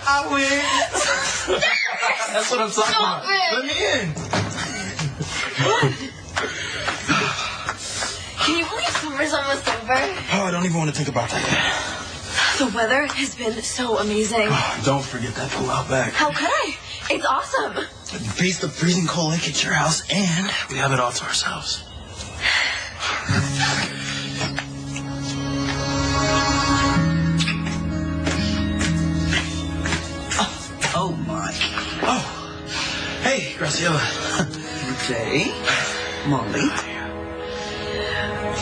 I win. That's what I'm talking about. Let me in. Can you believe summer's almost over? Oh, I don't even want to think about that yet. The weather has been so amazing. Oh, don't forget that pool out back. How could I? It's awesome. Face the freezing cold lake at your house, and we have it all to ourselves. Oh, my. Oh. Hey, Graciela. Jay, Molly.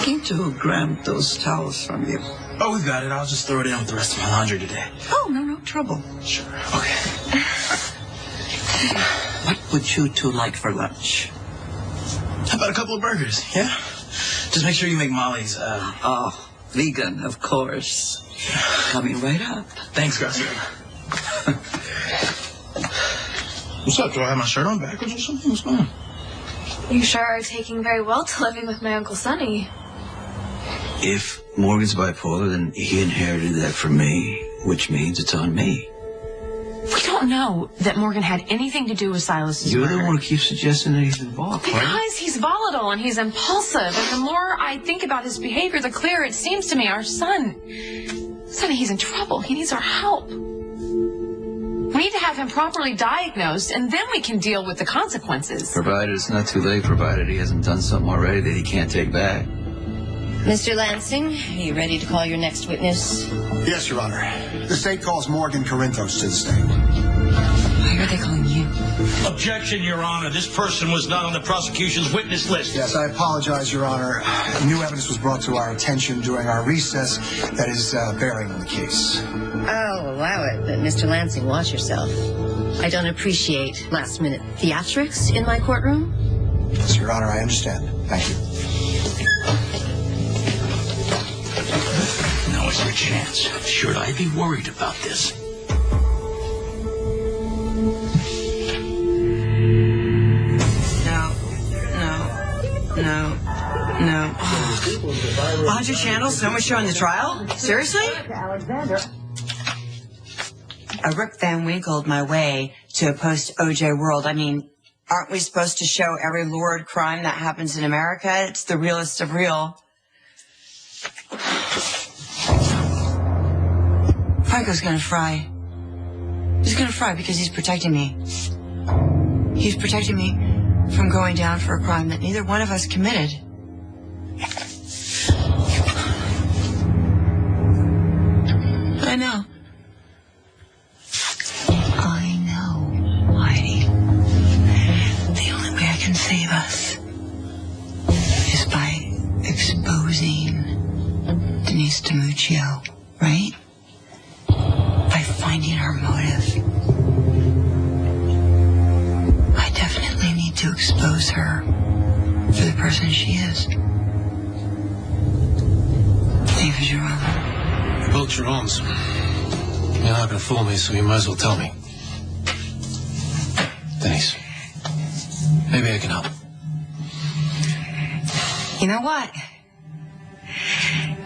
Came to grab those towels from you. Oh, we got it. I'll just throw it in with the rest of my laundry today. Oh, no trouble. Sure. Okay. What would you two like for lunch? How about a couple of burgers, yeah? Just make sure you make Molly's, vegan, of course. Coming right up. Thanks, Graciela. What's up? Do I have my shirt on backwards or something? What's going on? You sure are taking very well to living with my Uncle Sonny. If Morgan's bipolar, then he inherited that from me, which means it's on me. We don't know that Morgan had anything to do with Silas's You're murder. the one who keeps suggesting that he's involved, right? Because he's volatile and he's impulsive, and the more I think about his behavior, the clearer it seems to me. Our son, Sonny, he's in trouble. He needs our help. We need to have him properly diagnosed, and then we can deal with the consequences. Provided it's not too late, provided he hasn't done something already that he can't take back. Mr. Lansing, are you ready to call your next witness? Yes, Your Honor. The state calls Morgan Corinthos to the stand. Why are they calling you? Objection, Your Honor. This person was not on the prosecution's witness list. Yes, I apologize, Your Honor. New evidence was brought to our attention during our recess that is bearing on the case. I'll allow it, but Mr. Lansing, watch yourself. I don't appreciate last-minute theatrics in my courtroom. Yes, Your Honor, I understand. Thank you. Now is your chance. Should I be worried about this? No. 100 channels, so much showing the trial? Seriously? Rick Van Winkled my way to a post-OJ world. I mean, aren't we supposed to show every lurid crime that happens in America? It's the realest of real. Franco's gonna fry. He's gonna fry because he's protecting me. He's protecting me from going down for a crime that neither one of us committed. I know. Heidi. The only way I can save us is by exposing Denise DiMuccio, right? By finding her motive. I definitely need to expose her for the person she is. Ava Jerome. Well, Jerome's. You're not going to fool me, so you might as well tell me. Denise, maybe I can help. You know what?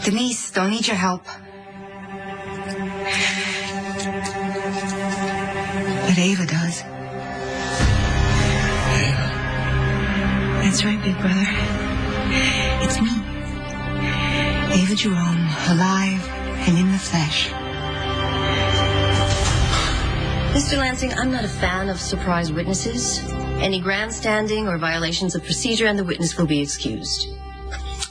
Denise, don't need your help. But Ava does. Ava? That's right, big brother. It's me. Ava Jerome, alive and in the flesh. Mr. Lansing, I'm not a fan of surprise witnesses. Any grandstanding or violations of procedure, and the witness will be excused.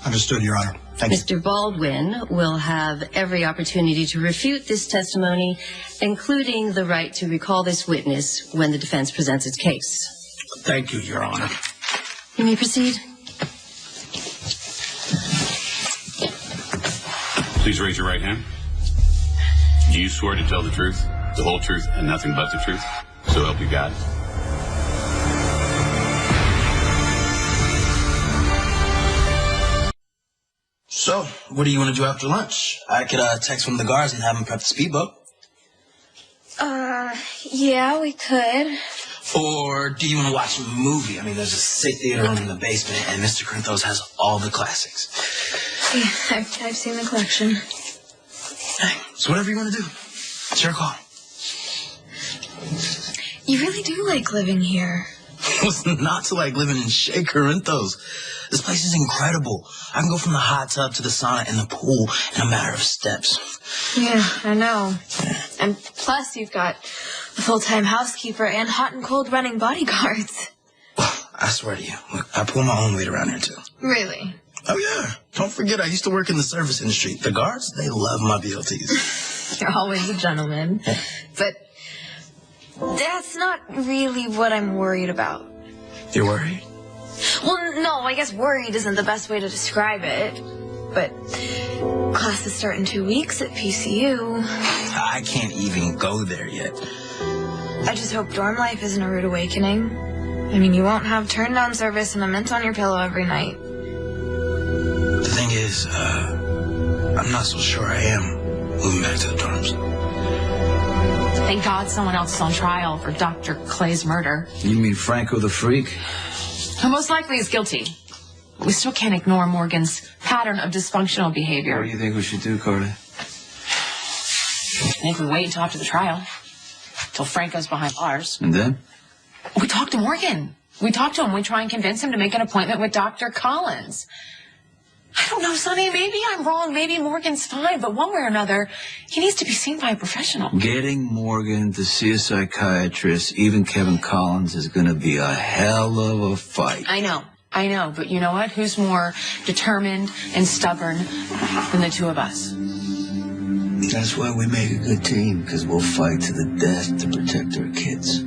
Understood, Your Honor. Thank you. Mr. Baldwin will have every opportunity to refute this testimony, including the right to recall this witness when the defense presents its case. Thank you, Your Honor. You may proceed. Please raise your right hand. Do you swear to tell the truth, the whole truth, and nothing but the truth? So help you God. So, what do you want to do after lunch? I could text one of the guards and have him prep the speedboat. Yeah, we could. Or do you want to watch a movie? I mean, there's a sick theater room in the basement, and Mr. Corinthos has all the classics. Yeah, I've seen the collection. Hey, it's whatever you want to do. It's your call. You really do like living here. What's not to like living in Chez Corinthos? This place is incredible. I can go from the hot tub to the sauna and the pool in a matter of steps. Yeah, I know. And plus, you've got a full-time housekeeper and hot and cold running bodyguards. I swear to you, look, I pull my own weight around here, too. Really? Oh, yeah. Don't forget, I used to work in the service industry. The guards, they love my BLTs. You're always a gentleman. But that's not really what I'm worried about. You're worried? Well, no, I guess worried isn't the best way to describe it. But classes start in 2 weeks at PCU. I can't even go there yet. I just hope dorm life isn't a rude awakening. I mean, you won't have turn-down service and a mint on your pillow every night. The thing is, I'm not so sure I am moving back to the dorms. Thank God someone else is on trial for Dr. Clay's murder. You mean Franco the Freak? Who most likely is guilty. We still can't ignore Morgan's pattern of dysfunctional behavior. What do you think we should do, Carter? I think we wait until after the trial. Till Franco's behind bars. And then? We talk to Morgan. We talk to him. We try and convince him to make an appointment with Dr. Collins. I don't know, Sonny. Maybe I'm wrong. Maybe Morgan's fine. But one way or another, he needs to be seen by a professional. Getting Morgan to see a psychiatrist, even Kevin Collins, is going to be a hell of a fight. I know. But you know what? Who's more determined and stubborn than the two of us? That's why we make a good team, because we'll fight to the death to protect our kids.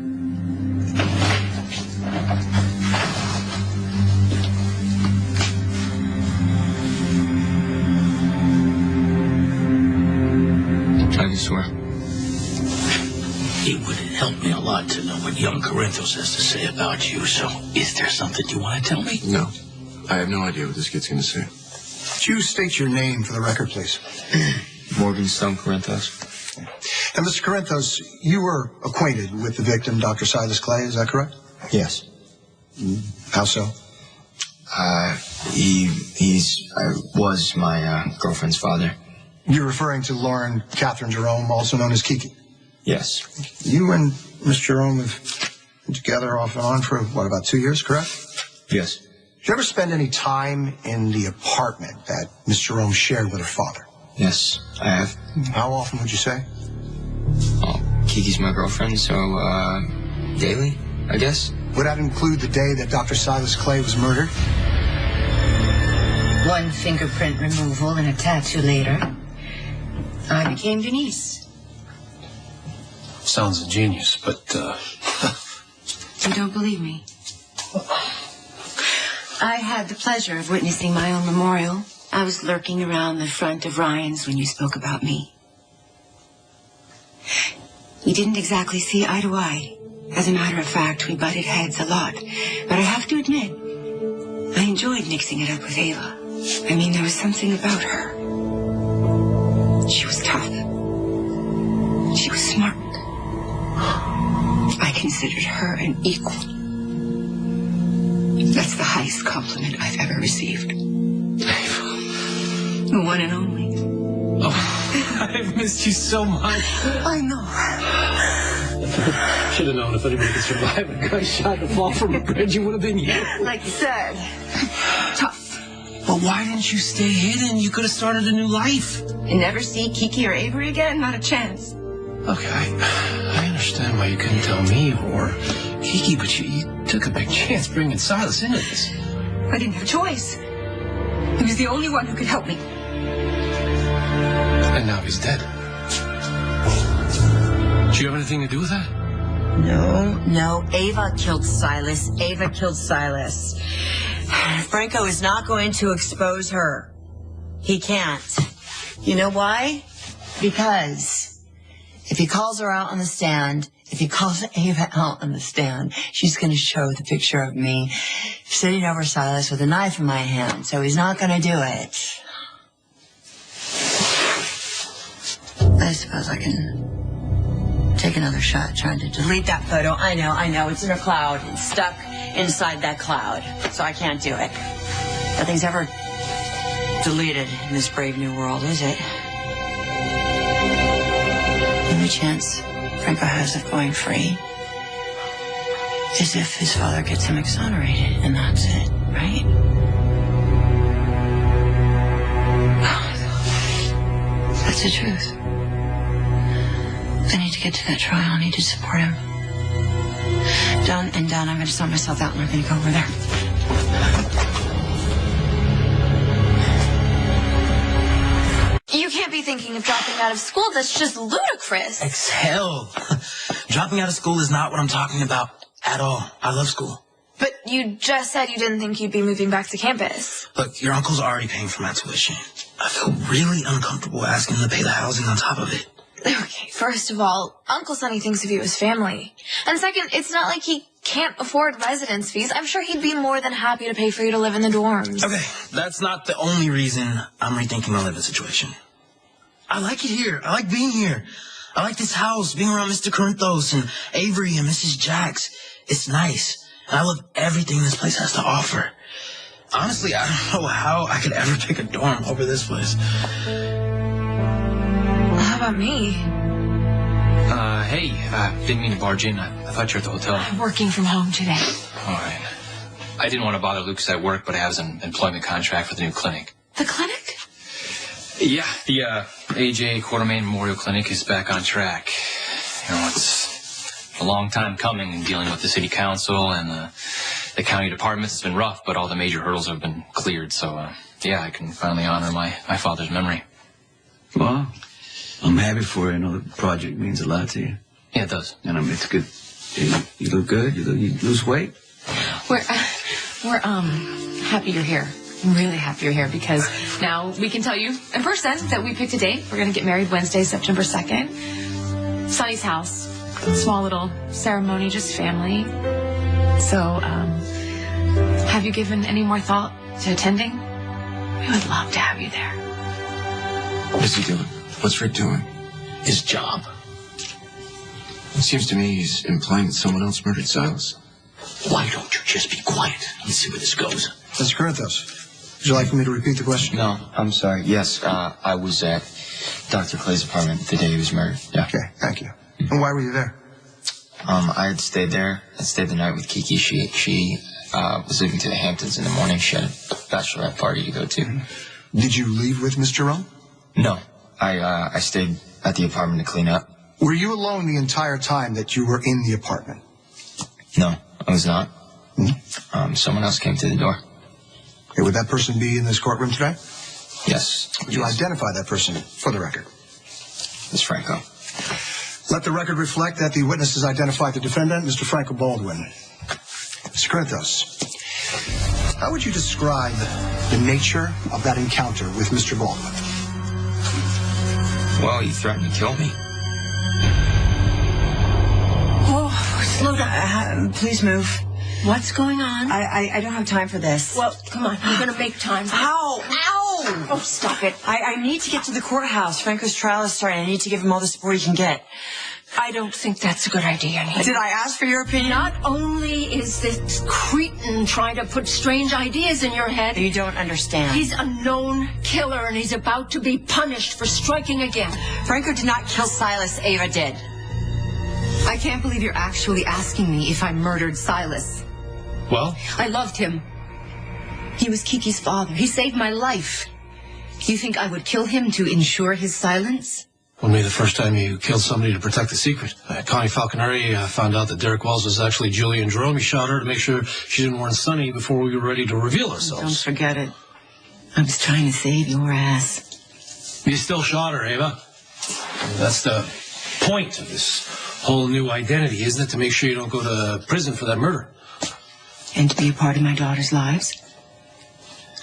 I can swear. It would help me a lot to know what young Corinthos has to say about you, so is there something you want to tell me? No. I have no idea what this kid's going to say. Could you state your name for the record, please? Morgan Stone Corinthos. And Mr. Corinthos, you were acquainted with the victim, Dr. Silas Clay, is that correct? Yes. How so? He was my girlfriend's father. You're referring to Lauren Catherine Jerome, also known as Kiki? Yes. You and Miss Jerome have been together off and on for, what, about 2 years, correct? Yes. Did you ever spend any time in the apartment that Miss Jerome shared with her father? Yes, I have. How often would you say? Oh, Kiki's my girlfriend, so, daily, I guess. Would that include the day that Dr. Silas Clay was murdered? One fingerprint removal and a tattoo later, I became Denise. Sounds ingenious, but, You don't believe me? I had the pleasure of witnessing my own memorial. I was lurking around the front of Ryan's when you spoke about me. We didn't exactly see eye to eye. As a matter of fact, we butted heads a lot. But I have to admit, I enjoyed mixing it up with Ava. I mean, there was something about her. She was tough. She was smart. I considered her an equal. That's the highest compliment I've ever received. The one and only. oh, I've missed you so much. I know. Should have known if anybody could survive a gunshot to fall from a bridge, it would have been you. Like you said, tough. Well, why didn't you stay hidden? You could have started a new life. And never see Kiki or Avery again? Not a chance. Okay, I understand why you couldn't tell me or Kiki, but you took a big chance bringing Silas into this. I didn't have a choice. He was the only one who could help me. And now he's dead. Do you have anything to do with that? No. Ava killed Silas. Ava killed Silas. Franco is not going to expose her. He can't. You know why? Because if he calls her out on the stand, if he calls Ava out on the stand, she's going to show the picture of me sitting over Silas with a knife in my hand. So he's not going to do it. I suppose I can take take another shot trying to Delete that photo. I know. It's in a cloud. It's stuck inside that cloud. So I can't do it. Nothing's ever deleted in this brave new world, is it? The only chance Franco has of going free is if his father gets him exonerated, and that's it, right? That's the truth. I need to get to that trial. I need to support him. Done and done. I'm going to sort myself out and I'm going to go over there. You can't be thinking of dropping out of school. That's just ludicrous. Hell. Dropping out of school is not what I'm talking about at all. I love school. But you just said you didn't think you'd be moving back to campus. Look, your uncle's already paying for my tuition. I feel really uncomfortable asking him to pay the housing on top of it. Okay, first of all, Uncle Sonny thinks of you as family. And second, it's not like he can't afford residence fees. I'm sure he'd be more than happy to pay for you to live in the dorms. Okay, that's not the only reason I'm rethinking my living situation. I like it here. I like being here. I like this house, being around Mr. Corinthos and Avery and Mrs. Jacks. It's nice. And I love everything this place has to offer. Honestly, I don't know how I could ever pick a dorm over this place. How about me? Hey, didn't mean to barge in. I thought you were at the hotel. I'm working from home today. All right. I didn't want to bother Lucas at work, but I have an employment contract for the new clinic. The clinic? Yeah, the AJ Quartermain Memorial Clinic is back on track. You know, it's a long time coming and dealing with the city council and the county departments. It's been rough, but all the major hurdles have been cleared. So, yeah, I can finally honor my father's memory. Well, I'm happy for you. I know the project means a lot to you. Yeah, it does. And it's good. You look good. You lose weight. We're happy you're here. I'm really happy you're here because now we can tell you in person that we picked a date. We're going to get married Wednesday, September 2nd. Sonny's house. Small little ceremony, just family. So, have you given any more thought to attending? We would love to have you there. What is he doing? What's Rick doing? His job. It seems to me he's implying that someone else murdered Silas. Why don't you just be quiet? Let's see where this goes. Mr. Corinthos, would you like for me to repeat the question? No, I'm sorry. Yes, I was at Dr. Clay's apartment the day he was murdered. Yeah. Okay, thank you. And why were you there? I had stayed there. I stayed the night with Kiki. She was leaving to the Hamptons in the morning. She had a bachelorette party to go to. Did you leave with Mr. Jerome? No. I stayed at the apartment to clean up. Were you alone the entire time that you were in the apartment? No, I was not. Someone else came to the door. Okay, would that person be in this courtroom today? Yes. Would you identify that person for the record? It's Franco. Let the record reflect that the witnesses identified the defendant, Mr. Franco Baldwin. Mr. Corinthos, how would you describe the nature of that encounter with Mr. Baldwin? Well, he threatened to kill me. Oh, slow down. Please move. What's going on? I don't have time for this. Well, come on. I'm going to make time. Ow! Ow! Oh, stop it. I need to get to the courthouse. Franco's trial is starting. I need to give him all the support he can get. I don't think that's a good idea. Did I ask for your opinion? Not only is this cretin trying to put strange ideas in your head. You don't understand. He's a known killer and he's about to be punished for striking again. Franco did not kill Silas. Ava did. I can't believe you're actually asking me if I murdered Silas. Well? I loved him. He was Kiki's father. He saved my life. You think I would kill him to ensure his silence? Only the first time you killed somebody to protect the secret. Connie Falconeri found out that Derek Wells was actually Julian Jerome. He shot her to make sure she didn't warn Sonny before we were ready to reveal ourselves. Don't forget it. I was trying to save your ass. You still shot her, Ava. That's the point of this whole new identity, isn't it? To make sure you don't go to prison for that murder. And to be a part of my daughter's lives.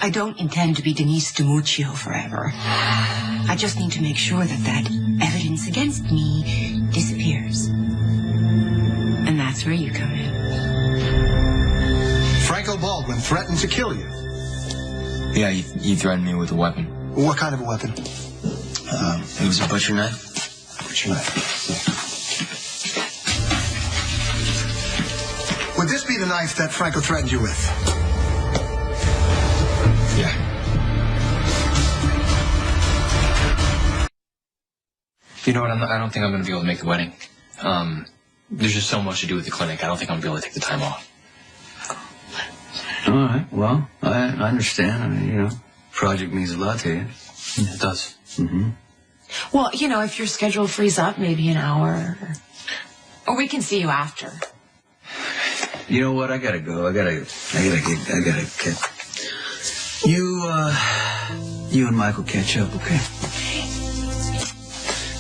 I don't intend to be Denise DiMuccio forever. I just need to make sure that evidence against me disappears. And that's where you come in. Franco Baldwin threatened to kill you. Yeah, he threatened me with a weapon. What kind of a weapon? It was a butcher knife. Butcher knife. Would this be the knife that Franco threatened you with? Yeah. You know what? I don't think I'm going to be able to make the wedding. There's just so much to do with the clinic. I don't think I'm going to be able to take the time off. All right. Well, I understand. I mean, you know, project means a lot to you. Yeah, it does. Mm-hmm. Well, you know, if your schedule frees up, maybe an hour. Or we can see you after. You know what? I gotta go. I gotta get. You and Michael catch up, okay?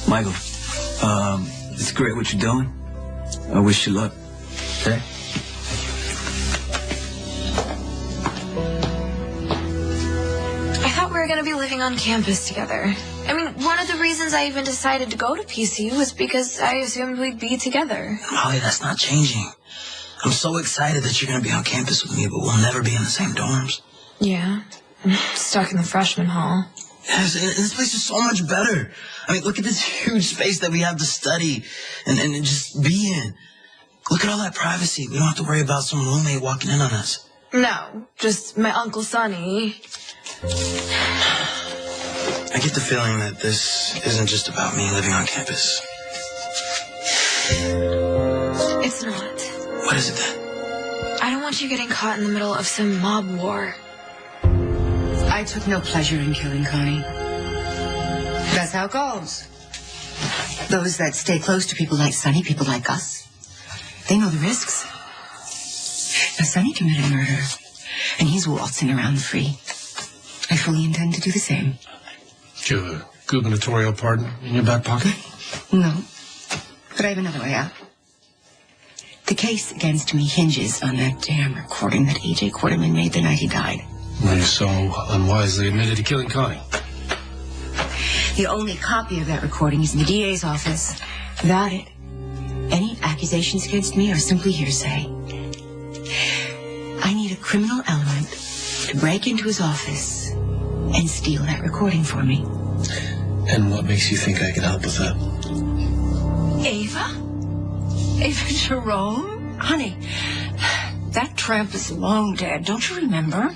Michael, it's great what you're doing. I wish you luck. Okay? I thought we were going to be living on campus together. I mean, one of the reasons I even decided to go to PCU was because I assumed we'd be together. Molly, that's not changing. I'm so excited that you're going to be on campus with me, but we'll never be in the same dorms. Yeah. I'm stuck in the freshman hall. Yes, this place is so much better. I mean, look at this huge space that we have to study and just be in. Look at all that privacy. We don't have to worry about some roommate walking in on us. No, just my Uncle Sonny. I get the feeling that this isn't just about me living on campus. It's not. What is it then? I don't want you getting caught in the middle of some mob war. I took no pleasure in killing Connie. That's how it goes. Those that stay close to people like Sonny, people like us, they know the risks. Now, Sonny committed murder, and he's waltzing around free. I fully intend to do the same. Do you have a gubernatorial pardon in your back pocket? No, but I have another way out. The case against me hinges on that damn recording that A.J. Quarterman made the night he died. When you so unwisely admitted to killing Connie. The only copy of that recording is in the DA's office. Without it, any accusations against me are simply hearsay. I need a criminal element to break into his office and steal that recording for me. And what makes you think I can help with that? Ava? Ava Jerome? Honey, that tramp is long dead, don't you remember?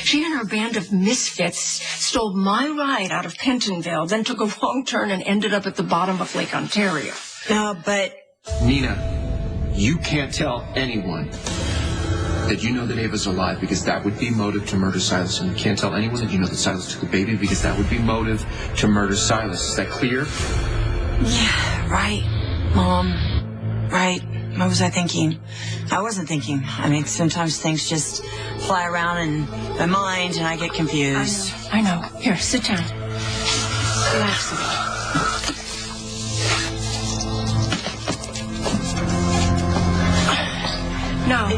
She and her band of misfits stole my ride out of Pentonville, then took a wrong turn and ended up at the bottom of Lake Ontario. No, but... Nina, you can't tell anyone that you know that Ava's alive because that would be motive to murder Silas. And you can't tell anyone that you know that Silas took the baby because that would be motive to murder Silas. Is that clear? Yeah, right, Mom. Right. What was I thinking? I wasn't thinking. I mean, sometimes things just fly around in my mind and I get confused. I know. Here, sit down. Relax a bit. Now,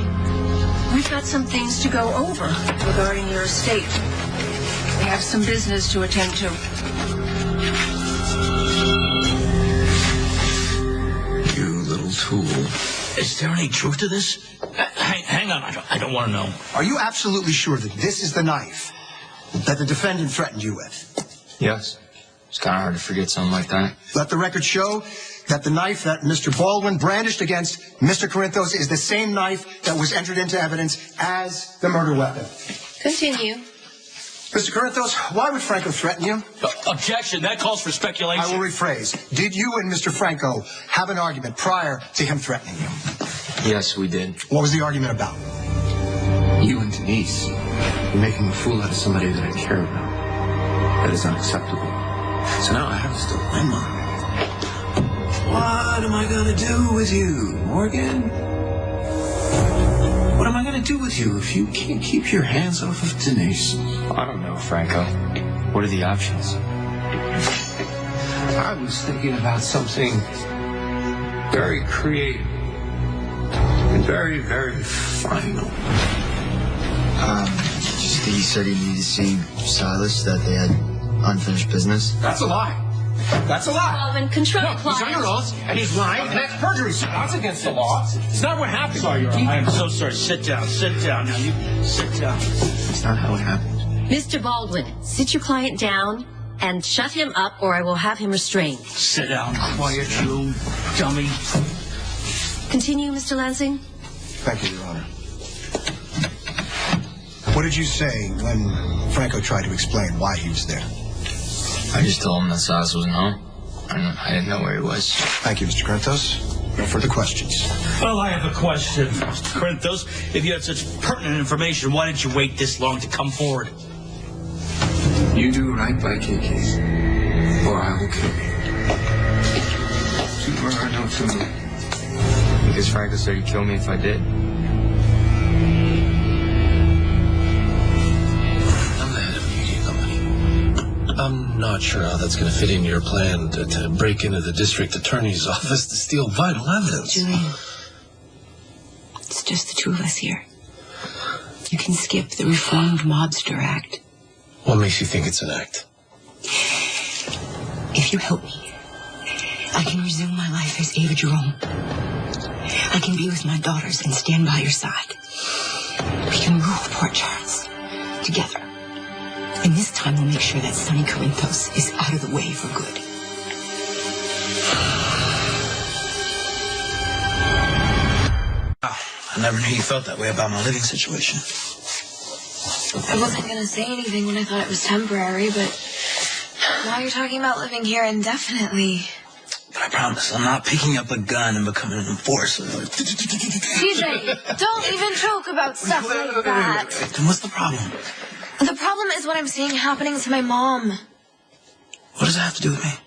we've got some things to go over regarding your estate. We have some business to attend to. You little tool. Is there any truth to this? Hang on, I don't want to know. Are you absolutely sure that this is the knife that the defendant threatened you with? Yes. It's kind of hard to forget something like that. Let the record show that the knife that Mr. Baldwin brandished against Mr. Corinthos is the same knife that was entered into evidence as the murder weapon. Continue. Mr. Corinthos, why would Franco threaten you? Objection. That calls for speculation. I will rephrase. Did you and Mr. Franco have an argument prior to him threatening you? Yes, we did. What was the argument about? You and Denise, you're making a fool out of somebody that I care about. That is unacceptable. So now I have this dilemma. What am I going to do with you, Morgan? What am I going to do with you if you can't keep your hands off of Denise? I don't know, Franco. What are the options? I was thinking about something very creative and very, very final. He said he needed to see Silas, that they had unfinished business. That's a lie. That's a lie. Alvin, control No, he's under oath, and he's lying, and that's perjury. That's against the law. It's not what happened. Sorry, Your Honor. I am so sorry. Sit down. Sit down. Now, you sit down. It's not how it happened. Mr. Baldwin, sit your client down and shut him up or I will have him restrained. Sit down. Quiet, you dummy. Continue, Mr. Lansing. Thank you, Your Honor. What did you say when Franco tried to explain why he was there? I just told him that Silas wasn't home. I didn't know where he was. Thank you, Mr. Corinthos. No further questions. Well, I have a question, Mr. Corinthos. If you had such pertinent information, why didn't you wait this long to come forward? You do right by KK, or I will kill you. Tumor or no tumor? Because Franco said he'd kill me if I did. I'm the head of a media company. I'm not sure how that's going to fit into your plan to break into the district attorney's office to steal vital evidence. Julian, it's just the two of us here. You can skip the Reformed Mobster Act. What makes you think it's an act? If you help me, I can resume my life as Ava Jerome. I can be with my daughters and stand by your side. We can rule Port Charles together. And this time we'll make sure that Sonny Corinthos is out of the way for good. I never knew you felt that way about my living situation. I wasn't going to say anything when I thought it was temporary, but now you're talking about living here indefinitely. But I promise, I'm not picking up a gun and becoming an enforcer. TJ, don't even joke about stuff like that. Then what's the problem? The problem is what I'm seeing happening to my mom. What does that have to do with me?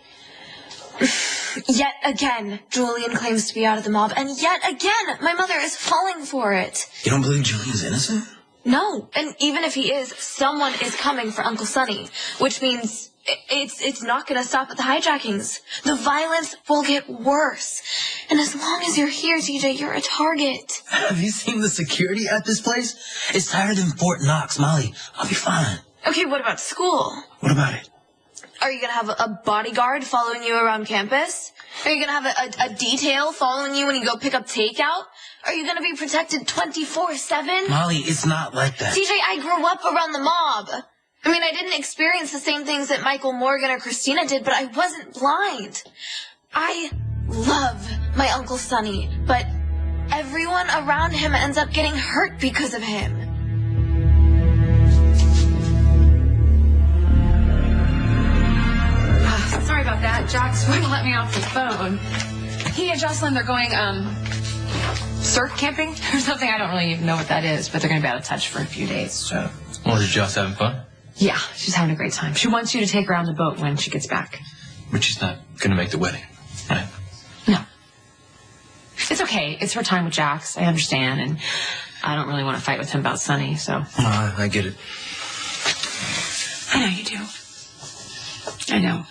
Yet again, Julian claims to be out of the mob, and yet again, my mother is falling for it. You don't believe Julian's innocent? No, and even if he is, someone is coming for Uncle Sonny, which means it's not going to stop at the hijackings. The violence will get worse. And as long as you're here, TJ, you're a target. Have you seen the security at this place? It's tighter than Fort Knox, Molly. I'll be fine. Okay, what about school? What about it? Are you going to have a bodyguard following you around campus? Are you going to have a detail following you when you go pick up takeout? Are you going to be protected 24/7? Molly, it's not like that. TJ, I grew up around the mob. I mean, I didn't experience the same things that Michael Morgan or Christina did, but I wasn't blind. I love my Uncle Sonny, but everyone around him ends up getting hurt because of him. Sorry about that. Jack's wouldn't let me off the phone. He and Jocelyn, they're going, surf camping or something. I don't really even know what that is, but they're going to be out of touch for a few days. So. Well, is Joss having fun? Yeah, she's having a great time. She wants you to take her on the boat when she gets back. But she's not going to make the wedding, right? No. It's okay. It's her time with Jax. I understand, and I don't really want to fight with him about Sonny, so. No, I get it. I know you do. I know.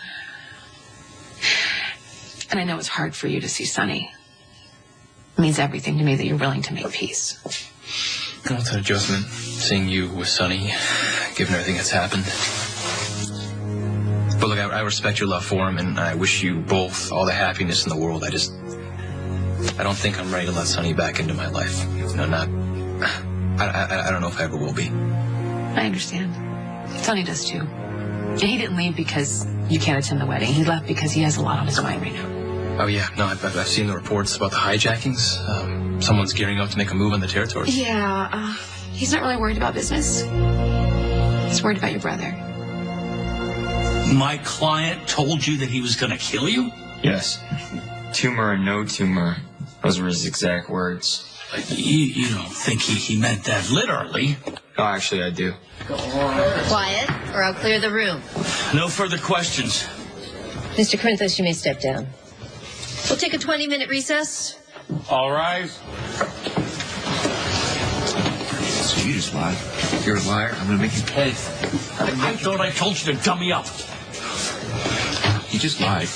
And I know it's hard for you to see Sonny. It means everything to me that you're willing to make peace. I'll tell you, Jocelyn, seeing you with Sonny, given everything that's happened. But look, I respect your love for him, and I wish you both all the happiness in the world. I don't think I'm ready to let Sonny back into my life. No, I don't know if I ever will be. I understand. Sonny does too. And he didn't leave because you can't attend the wedding. He left because he has a lot on his mind right now. Oh, yeah. No, I've seen the reports about the hijackings. Someone's gearing up to make a move on the territory. Yeah, he's not really worried about business. He's worried about your brother. My client told you that he was going to kill you? Yes. Tumor or no tumor. Those were his exact words. You don't think he meant that literally? Oh, actually, I do. Quiet, or I'll clear the room. No further questions. Mr. Corinthos, you may step down. We'll take a 20-minute recess. All right. So you just lied. You're a liar. I'm going to make you pay. I thought I told you to dumb me up. You just lied,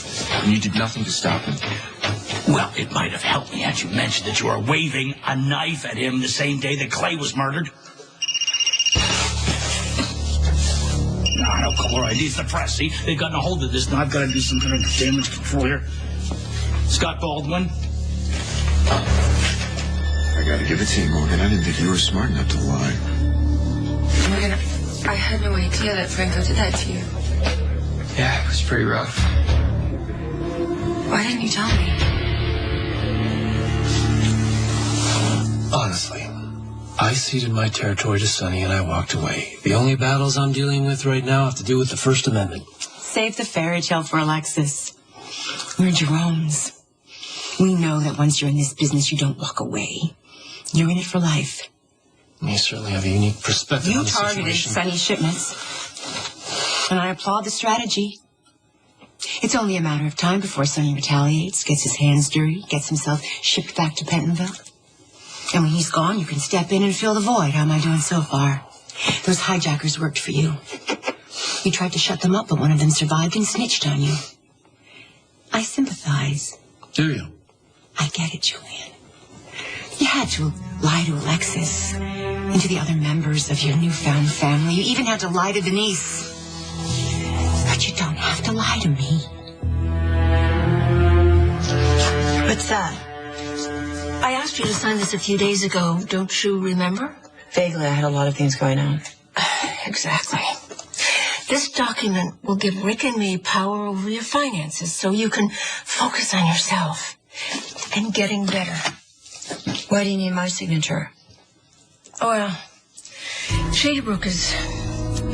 and you did nothing to stop him. Well, it might have helped me had you mentioned that you were waving a knife at him the same day that Clay was murdered. I don't call her ID's the press. See, they've gotten a hold of this. Now I've got to do some kind of damage control here. Scott Baldwin. I got to give it to you, Morgan. I didn't think you were smart enough to lie. Morgan, I had no idea that Franco did that to you. Yeah, it was pretty rough. Why didn't you tell me? Honestly, I ceded my territory to Sonny and I walked away. The only battles I'm dealing with right now have to do with the First Amendment. Save the fairy tale for Alexis. We're Jerome's. We know that once you're in this business, you don't walk away. You're in it for life. You certainly have a unique perspective on the situation. You targeted Sonny's shipments, and I applaud the strategy. It's only a matter of time before Sonny retaliates, gets his hands dirty, gets himself shipped back to Pentonville. And when he's gone, you can step in and fill the void. How am I doing so far? Those hijackers worked for you. You tried to shut them up, but one of them survived and snitched on you. I sympathize. Do you? I get it, Julian. You had to lie to Alexis and to the other members of your newfound family. You even had to lie to Denise. But you don't have to lie to me. What's that? I asked you to sign this a few days ago. Don't you remember? Vaguely, I had a lot of things going on. Exactly. This document will give Rick and me power over your finances so you can focus on yourself and getting better. Why do you need my signature? Well, Shadybrook is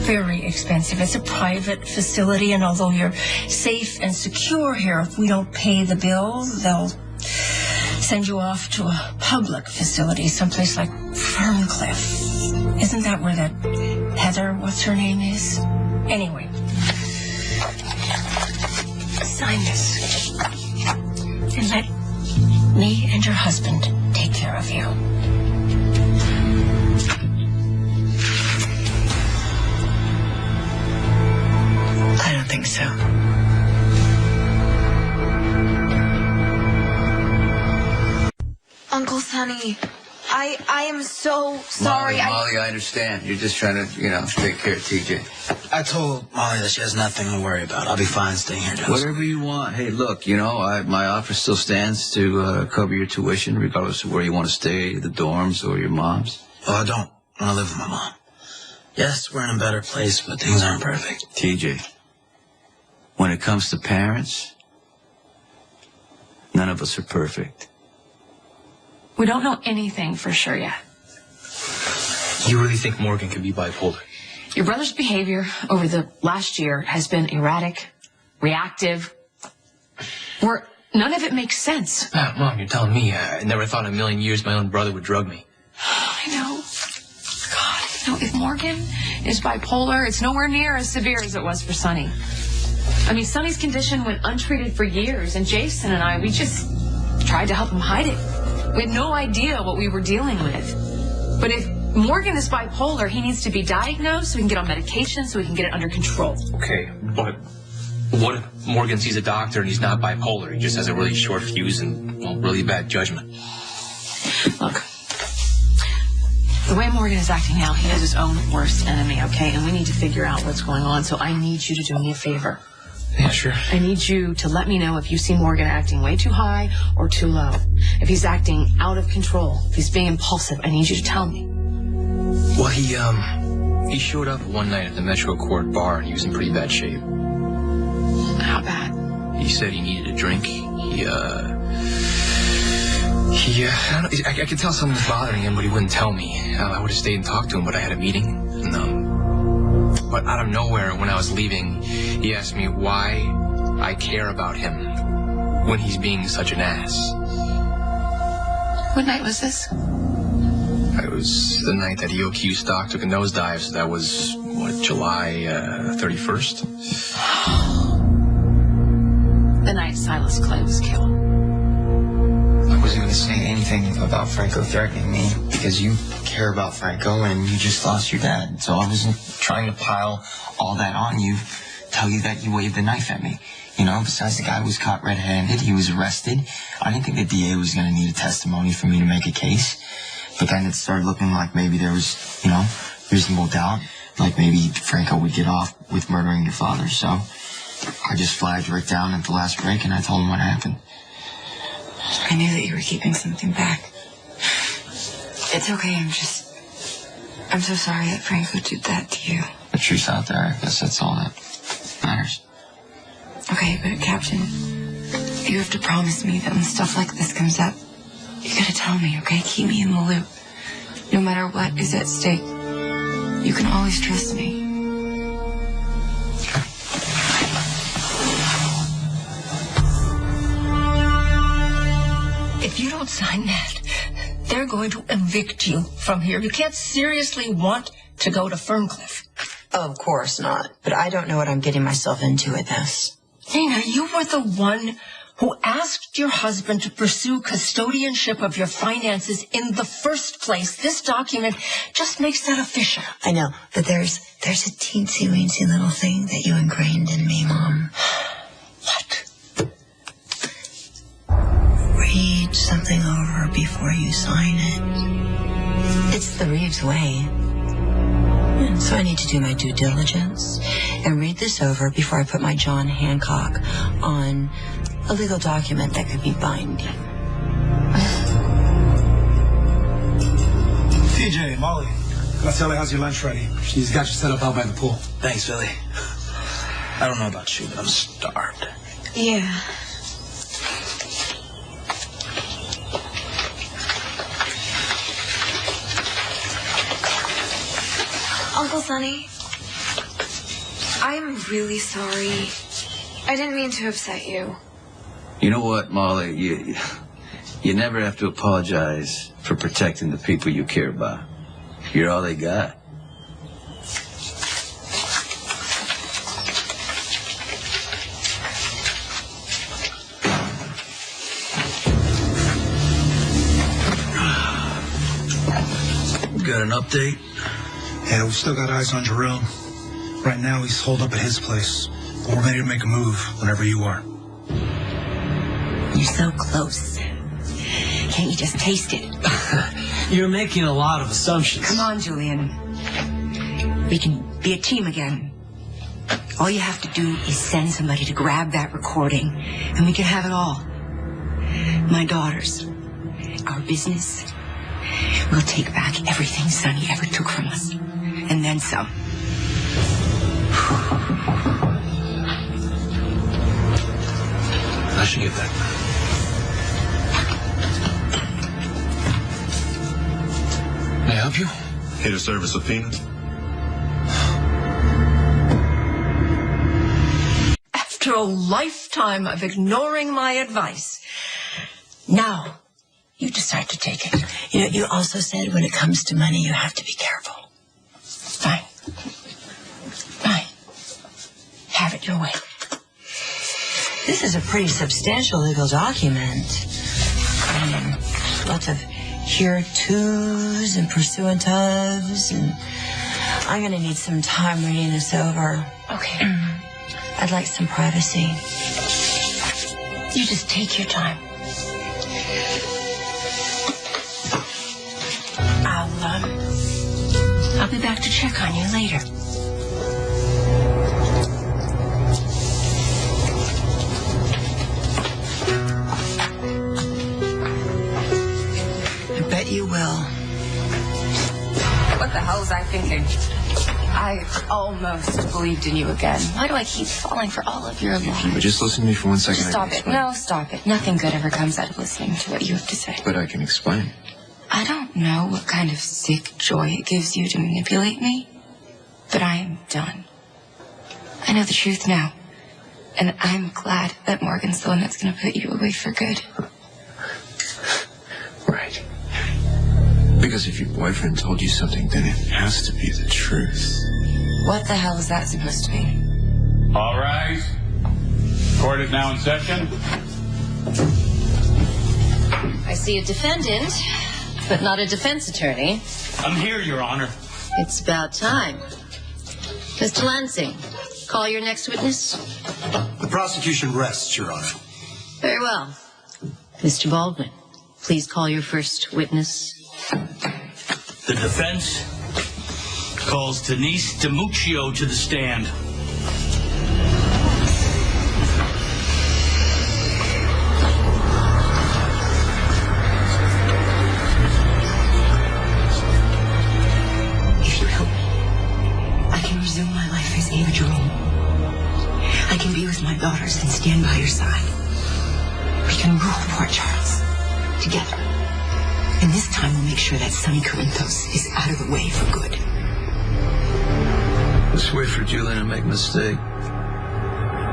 very expensive. It's a private facility, and although you're safe and secure here, if we don't pay the bill, they'll send you off to a public facility, someplace like Ferncliff. Isn't that where that Heather, what's her name, is? Anyway, sign this and let me and your husband take care of you. I don't think so. Uncle Sonny, I am so sorry. Molly, I understand. You're just trying to, take care of TJ. I told Molly that she has nothing to worry about. I'll be fine staying here, Joseph. Whatever you want. Hey, look, my offer still stands to cover your tuition, regardless of where you want to stay, the dorms or your mom's. Well, I don't want to live with my mom. Yes, we're in a better place, but things aren't perfect. TJ, when it comes to parents, none of us are perfect. We don't know anything for sure yet. You really think Morgan could be bipolar? Your brother's behavior over the last year has been erratic, reactive, where none of it makes sense. Mom, you're telling me I never thought in a million years my own brother would drug me. I know. God, if Morgan is bipolar, it's nowhere near as severe as it was for Sonny. I mean, Sonny's condition went untreated for years, and Jason and I, we just tried to help him hide it. We had no idea what we were dealing with. But if Morgan is bipolar, he needs to be diagnosed so he can get on medication so he can get it under control. Okay, but what if Morgan sees a doctor and he's not bipolar? He just has a really short fuse and, really bad judgment. Look, the way Morgan is acting now, he is his own worst enemy, okay? And we need to figure out what's going on, so I need you to do me a favor. Yeah, sure. I need you to let me know if you see Morgan acting way too high or too low. If he's acting out of control, if he's being impulsive, I need you to tell me. Well, he showed up one night at the Metro Court bar and he was in pretty bad shape. How bad? He said he needed a drink. I could tell something was bothering him, but he wouldn't tell me. I would have stayed and talked to him, but I had a meeting. And, but out of nowhere, when I was leaving, he asked me why I care about him when he's being such an ass. What night was this? It was the night that EOQ stock took a nosedive, so that was, July 31st? The night Silas Clay was killed. I wasn't going to say anything about Franco threatening me because you care about Franco and you just lost your dad. So I wasn't trying to pile all that on you, tell you that you waved the knife at me. Besides the guy was caught red-handed, he was arrested. I didn't think the DA was going to need a testimony for me to make a case. But then it started looking like maybe there was, reasonable doubt. Like maybe Franco would get off with murdering your father. So I just flagged Rick down at the last break and I told him what happened. I knew that you were keeping something back. It's okay, I'm so sorry that Franco did that to you. The truth's out there. I guess that's all that matters. Okay, but Captain, you have to promise me that when stuff like this comes up, You gotta tell me, okay? Keep me in the loop. No matter what is at stake, you can always trust me. If you don't sign that, they're going to evict you from here. You can't seriously want to go to Ferncliff. Of course not. But I don't know what I'm getting myself into with this. Dana, you were the one who asked your husband to pursue custodianship of your finances in the first place. This document just makes that official. I know, but there's a teensy-weensy little thing that you ingrained in me, Mom. What? Read something over before you sign it. It's the Reeves way. And so I need to do my due diligence and read this over before I put my John Hancock on a legal document that could be binding. TJ, Molly, Marcella, how's your lunch ready? She's got you set up out by the pool. Thanks, Philly. I don't know about you, but I'm starved. Yeah. Uncle Sonny, I'm really sorry. I didn't mean to upset you. You know what, Molly? You never have to apologize for protecting the people you care about. You're all they got. Got an update? Yeah, we've still got eyes on Jerome. Right now, he's holed up at his place. But we're ready to make a move whenever you are. You're so close. Can't you just taste it? You're making a lot of assumptions. Come on, Julian. We can be a team again. All you have to do is send somebody to grab that recording, and we can have it all. My daughters, our business. We'll take back everything Sonny ever took from us. And then some. I should get that. May I help you? Here to serve a subpoena? After a lifetime of ignoring my advice, now you decide to take it. You know, you also said when it comes to money, you have to be careful. Fine. Fine. Have it your way. This is a pretty substantial legal document. Lots of here to's and pursuant ofs, and I'm going to need some time reading this over. Okay. I'd like some privacy. You just take your time. I'll be back to check on you later. I bet you will. What the hell was I thinking? I almost believed in you again. Why do I keep falling for all of your lies? But just listen to me for 1 second. Just stop it. No, stop it. Nothing good ever comes out of listening to what you have to say. But I can explain. I don't know what kind of sick joy it gives you to manipulate me, but I am done. I know the truth now, and I'm glad that Morgan's the one that's going to put you away for good. Right. Because if your boyfriend told you something, then it has to be the truth. What the hell is that supposed to mean? All rise. Court is now in session. I see a defendant, but not a defense attorney. I'm here, Your Honor. It's about time. Mr. Lansing, call your next witness. The prosecution rests, Your Honor. Very well. Mr. Baldwin, please call your first witness. The defense calls Denise DiMuccio to the stand. If you help me, I can resume my life as Ava Jerome. I can be with my daughters and stand by your side. We can rule Port Charles together. And this time we'll make sure that Sonny Corinthos is out of the way for good. Let's wait for Julian to make a mistake.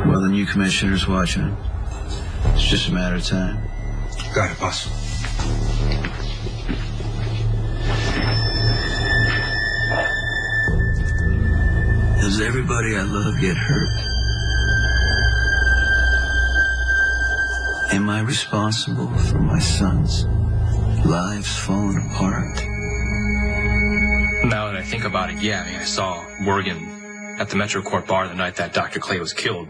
Well, the new commissioner's watching. It's just a matter of time. Got it, boss. Does everybody I love get hurt? Am I responsible for my sons' lives falling apart? Now that I think about it, yeah, I mean, I saw Morgan at the Metro Court bar the night that Dr. Clay was killed.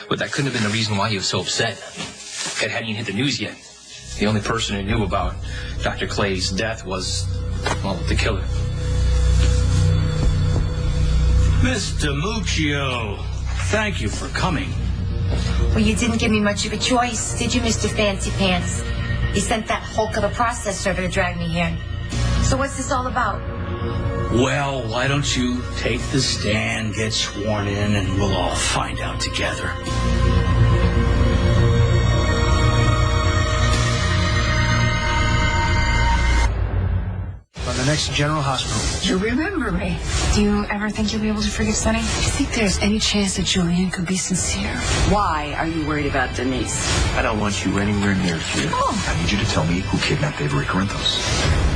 But that couldn't have been the reason why he was so upset. It hadn't even hit the news yet. The only person who knew about Dr. Clay's death was, well, the killer. Mr. Muccio, thank you for coming. Well, you didn't give me much of a choice, did you, Mr. Fancy Pants? You sent that hulk of a process server to drag me here. So what's this all about? Well, why don't you take the stand, get sworn in, and we'll all find out together. On the next General Hospital. You remember me. Do you ever think you'll be able to forgive Sonny? Do you think there's any chance that Julian could be sincere? Why are you worried about Denise? I don't want you anywhere near here. Oh. I need you to tell me who kidnapped Avery Corinthos.